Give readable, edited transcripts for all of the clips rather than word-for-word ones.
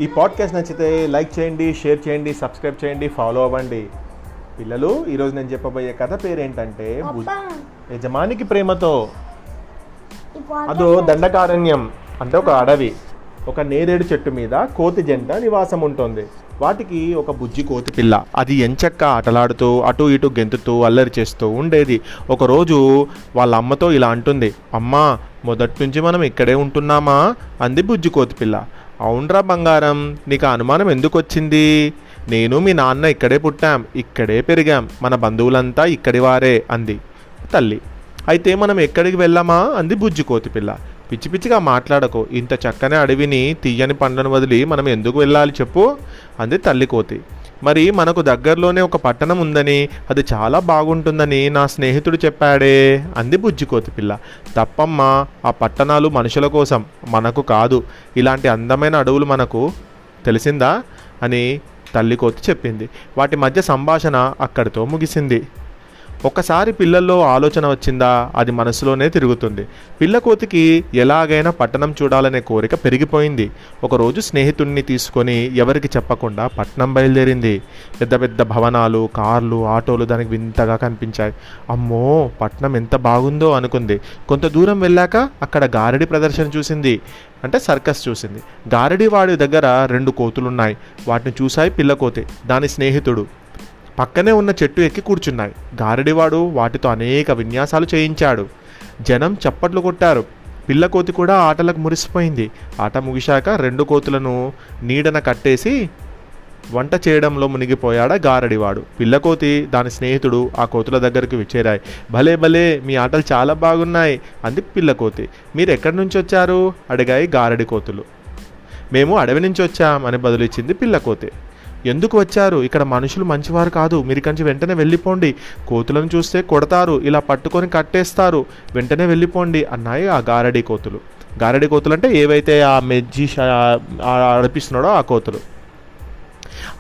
ఈ పాడ్కాస్ట్ నచ్చితే లైక్ చేయండి, షేర్ చేయండి, సబ్స్క్రైబ్ చేయండి, ఫాలో అవ్వండి. పిల్లలు, ఈరోజు నేను చెప్పబోయే కథ పేరేంటంటే యజమానికి ప్రేమతో. అదో దండకారణ్యం అంటే ఒక అడవి. ఒక నేరేడు చెట్టు మీద కోతి జంట నివాసం ఉంటుంది. వాటికి ఒక బుజ్జి కోతి పిల్ల. అది ఎంచక్క ఆటలాడుతూ అటు ఇటు గెంతుతూ అల్లరి చేస్తూ ఉండేది. ఒకరోజు వాళ్ళ అమ్మతో ఇలా అంటుంది, అమ్మా, మొదటి నుంచి మనం ఇక్కడే ఉంటున్నామా అంది బుజ్జి కోతి పిల్ల. అవునరా బంగారం, నీకు అనుమానం ఎందుకు వచ్చింది? నేను మీ నాన్న ఇక్కడే పుట్టాం, ఇక్కడే పెరిగాం, మన బంధువులంతా ఇక్కడి వారే అంది తల్లి. అయితే మనం ఎక్కడికి వెళ్ళామా అంది బుజ్జి కోతి పిల్ల. పిచ్చి పిచ్చిగా మాట్లాడకు, ఇంత చక్కని అడవిని తీయని పండ్లను వదిలి మనం ఎందుకు వెళ్ళాలి చెప్పు అంది తల్లి కోతి. మరి మనకు దగ్గరలోనే ఒక పట్టణం ఉందని, అది చాలా బాగుంటుందని నా స్నేహితుడు చెప్పాడే అంది బుజ్జి కోతి పిల్ల. తప్పమ్మా, ఆ పట్టణాలు మనుషుల కోసం, మనకు కాదు. ఇలాంటి అందమైన అడవులు మనకు తెలిసిందా అని తల్లి కోతి చెప్పింది. వాటి మధ్య సంభాషణ అక్కడితో ముగిసింది. ఒక్కసారి పిల్లల్లో ఆలోచన వచ్చిందా, అది మనసులోనే తిరుగుతుంది. పిల్ల కోతికి ఎలాగైనా పట్టణం చూడాలనే కోరిక పెరిగిపోయింది. ఒకరోజు స్నేహితుడిని తీసుకొని ఎవరికి చెప్పకుండా పట్టణం బయలుదేరింది. పెద్ద పెద్ద భవనాలు, కార్లు, ఆటోలు దానికి వింతగా కనిపించాయి. అమ్మో, పట్టణం ఎంత బాగుందో అనుకుంది. కొంత దూరం వెళ్ళాక అక్కడ గారడి ప్రదర్శన చూసింది, అంటే సర్కస్ చూసింది. గారడి వాడి దగ్గర 2 కోతులున్నాయి. వాటిని చూశాయి పిల్ల కోతి, దాని స్నేహితుడు. పక్కనే ఉన్న చెట్టు ఎక్కి కూర్చున్నాయి. గారడివాడు వాటితో అనేక విన్యాసాలు చేయించాడు. జనం చప్పట్లు కొట్టారు. పిల్ల కోతి కూడా ఆటలకు మురిసిపోయింది. ఆట ముగిశాక 2 కోతులను నీడన కట్టేసి వంట చేయడంలో మునిగిపోయాడా గారడివాడు. పిల్లకోతి దాని స్నేహితుడు ఆ కోతుల దగ్గరికి చేరాయి. భలే భలే, మీ ఆటలు చాలా బాగున్నాయి అంది పిల్లకోతి. మీరు ఎక్కడి నుంచి వచ్చారు అడిగాయి గారడి కోతులు. మేము అడవి నుంచి వచ్చాం అని బదులిచ్చింది పిల్లకోతి. ఎందుకు వచ్చారు? ఇక్కడ మనుషులు మంచివారు కాదు, మీరు కంచి వెంటనే వెళ్ళిపోండి. కోతులను చూస్తే కొడతారు, ఇలా పట్టుకొని కట్టేస్తారు, వెంటనే వెళ్ళిపోండి అన్నాయి ఆ గారడి కోతులు. గారడి కోతులు అంటే ఏవైతే ఆ మెజ్జి అడిపిస్తున్నాడో ఆ కోతులు.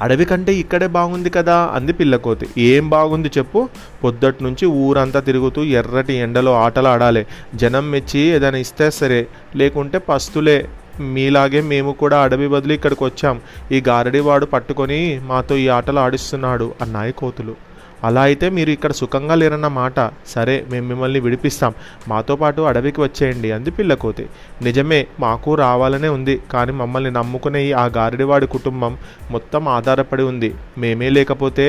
అడవి కంటే ఇక్కడే బాగుంది కదా అంది పిల్లకోతి. ఏం బాగుంది చెప్పు? పొద్దుటి నుంచి ఊరంతా తిరుగుతూ ఎర్రటి ఎండలో ఆటలు ఆడాలి. జనం మెచ్చి ఏదైనా ఇస్తే సరే, లేకుంటే పస్తులే. మీలాగే మేము కూడా అడవి బదిలి ఇక్కడికి వచ్చాం. ఈ గారడివాడు పట్టుకొని మాతో ఈ ఆటలు ఆడిస్తున్నాడు అన్నాయి కోతులు. అలా అయితే మీరు ఇక్కడ సుఖంగా లేరన్న మాట. సరే, మేము మిమ్మల్ని విడిపిస్తాం, మాతో పాటు అడవికి వచ్చేయండి అంది పిల్లకోతి. నిజమే, మాకు రావాలనే ఉంది, కానీ మమ్మల్ని నమ్ముకునే ఆ గారడివాడి కుటుంబం మొత్తం ఆధారపడి ఉంది. మేమే లేకపోతే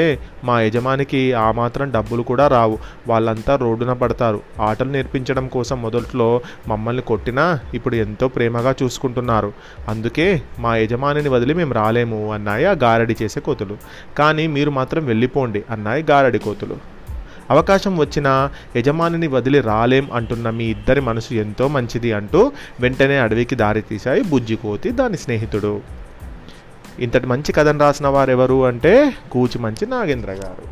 మా యజమానికి ఆ మాత్రం డబ్బులు కూడా రావు. వాళ్ళంతా రోడ్డున పడతారు. ఆటలు నేర్పించడం కోసం మొదట్లో మమ్మల్ని కొట్టినా ఇప్పుడు ఎంతో ప్రేమగా చూసుకుంటున్నారు. అందుకే మా యజమానిని వదిలి మేము రాలేము అన్నాయి ఆ గారడి చేసే కోతులు. కానీ మీరు మాత్రం వెళ్ళిపోండి అన్నాయి గారడి కోతులు. అవకాశం వచ్చినా యజమానిని వదిలి రాలేం అంటున్న మీ ఇద్దరి మనసు ఎంతో మంచిది అంటూ వెంటనే అడవికి దారి తీశాయి బుజ్జి కోతి దాని స్నేహితుడు. ఇంతటి మంచి కథను రాసిన వారెవరు అంటే కూచిమంచి నాగేంద్ర గారు.